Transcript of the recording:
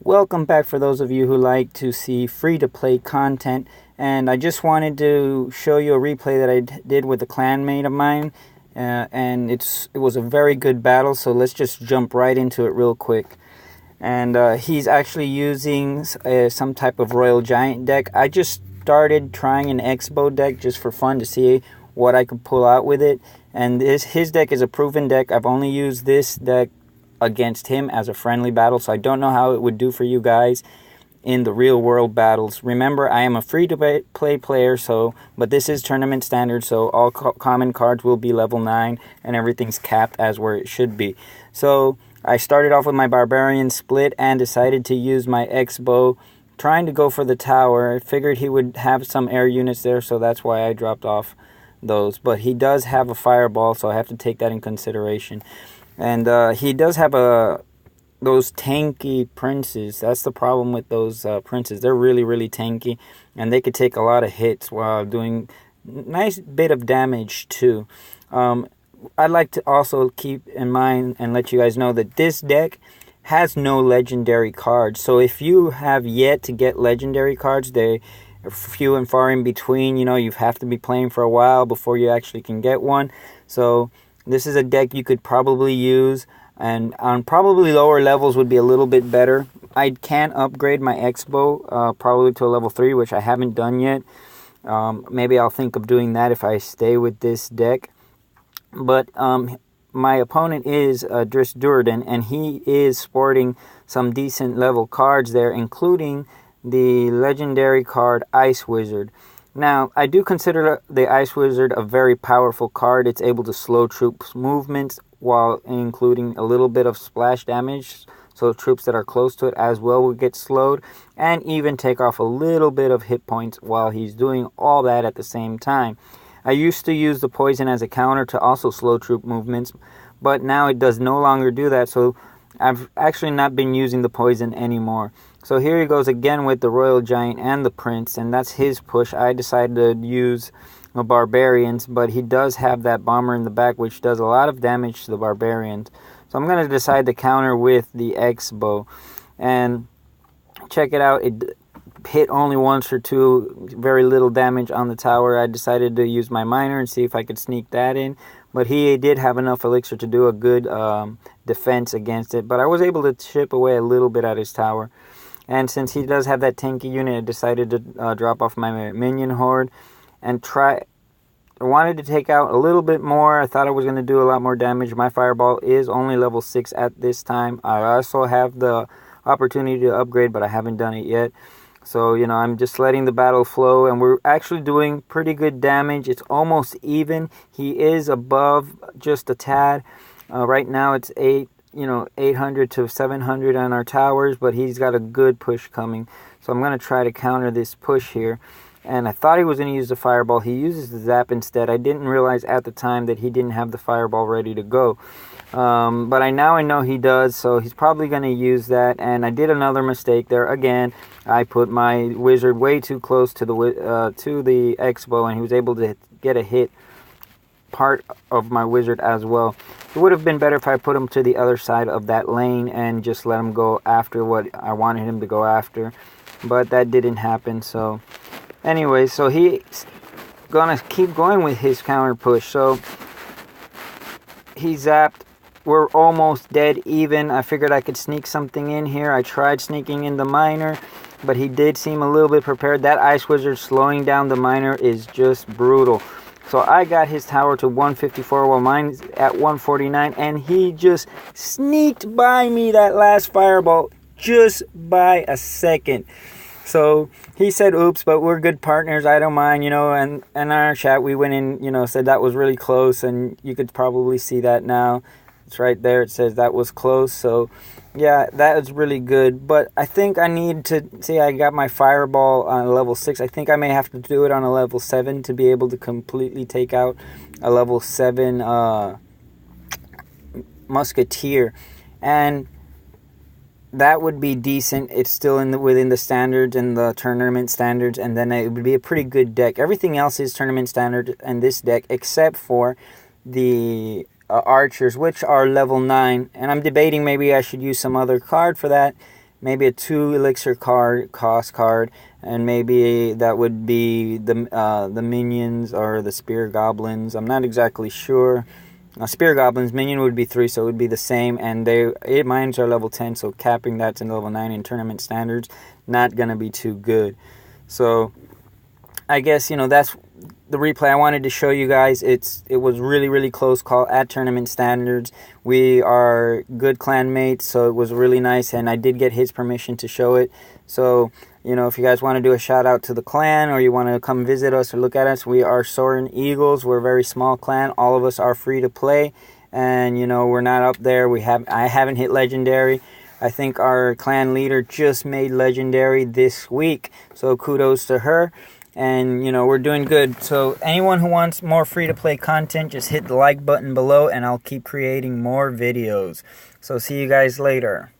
Welcome back for those of you who like to see free-to-play content. And I just wanted to show you a replay that I did with a clanmate of mine. And it was a very good battle, so let's just jump right into it real quick. And he's actually using some type of Royale Giant deck. I just started trying an Xbow deck just for fun to see what I could pull out with it. And his deck is a proven deck. I've only used this deck against him as a friendly battle, so I don't know how it would do for you guys in the real world battles. Remember, I am a free to play player, but this is tournament standard, so all common cards will be level 9 and everything's capped as where it should be. So I started off with my barbarian split and decided to use my Xbow, trying to go for the tower. I figured he would have some air units there, so that's why I dropped off those. But he does have a fireball, so I have to take that in consideration. And he does have those tanky princes. That's the problem with those princes. They're really, really tanky, and they could take a lot of hits while doing nice bit of damage too. I'd like to also keep in mind and let you guys know that this deck has no legendary cards. So if you have yet to get legendary cards, they are few and far in between. You know, you have to be playing for a while before you actually can get one. So this is a deck you could probably use, and on probably lower levels would be a little bit better. I can upgrade my Xbow probably to a level 3, which I haven't done yet. Maybe I'll think of doing that if I stay with this deck. But my opponent is Durden, and he is sporting some decent level cards there, including the legendary card Ice Wizard. Now, I do consider the Ice Wizard a very powerful card. It's able to slow troops' movements while including a little bit of splash damage, so troops that are close to it as well will get slowed, and even take off a little bit of hit points while he's doing all that at the same time. I used to use the poison as a counter to also slow troop movements, but now it does no longer do that, so I've actually not been using the poison anymore. So here he goes again with the Royale Giant and the Prince, and that's his push. I decided to use the Barbarians, but he does have that Bomber in the back, which does a lot of damage to the Barbarians. So I'm going to decide to counter with the Xbow. And check it out, it hit only once or two, very little damage on the tower. I decided to use my Miner and see if I could sneak that in. But he did have enough elixir to do a good defense against it. But I was able to chip away a little bit at his tower. And since he does have that tanky unit, I decided to drop off my minion horde and I wanted to take out a little bit more. I thought I was going to do a lot more damage. My fireball is only level 6 at this time. I also have the opportunity to upgrade, but I haven't done it yet. So, you know, I'm just letting the battle flow, and we're actually doing pretty good damage. It's almost even. He is above just a tad. Right now it's 800 to 700 on our towers, but he's got a good push coming. So I'm going to try to counter this push here. And I thought he was going to use the fireball. He uses the zap instead. I didn't realize at the time that he didn't have the fireball ready to go. But I know he does, so he's probably going to use that. And I did another mistake there. Again, I put my wizard way too close to the Xbow, and he was able to get a hit part of my wizard as well. It would have been better if I put him to the other side of that lane and just let him go after what I wanted him to go after, but that didn't happen. So anyway, so he's gonna keep going with his counter push. So he zapped. We're almost dead even. I figured I could sneak something in here. I tried sneaking in the Miner, but he did seem a little bit prepared. That Ice Wizard slowing down the Miner is just brutal. So I got his tower to 154 while mine's at 149, and he just sneaked by me that last fireball just by a second. So he said oops, but we're good partners, I don't mind, and in our chat we went in, said that was really close, and you could probably see that now. It's right there, it says that was close. So yeah, that is really good. But I think I need to see, I got my fireball on level 6. I think I may have to do it on a level 7 to be able to completely take out a level 7 musketeer. And that would be decent. It's still within the standards and the tournament standards, and then it would be a pretty good deck. Everything else is tournament standard in this deck except for the archers, which are level 9, and I'm debating maybe I should use some other card for that. maybe a 2 elixir cost card, and maybe that would be the minions or the spear goblins. I'm not exactly sure. Spear goblins, minion would be 3, so it would be the same, and mines are level 10, so capping that to level 9 in tournament standards, not gonna be too good. So I guess, you know, that's the replay I wanted to show you guys. It was really close call at tournament standards. We are good clan mates, so it was really nice, and I did get his permission to show it. So, you know, if you guys want to do a shout out to the clan, or you want to come visit us or look at us, we are Soaring Eagles. We're a very small clan. All of us are free to play, and you know, we're not up there. I haven't hit legendary. I think our clan leader just made legendary this week, so kudos to her. And, you know, we're doing good. So anyone who wants more free-to-play content, just hit the like button below, and I'll keep creating more videos. So see you guys later.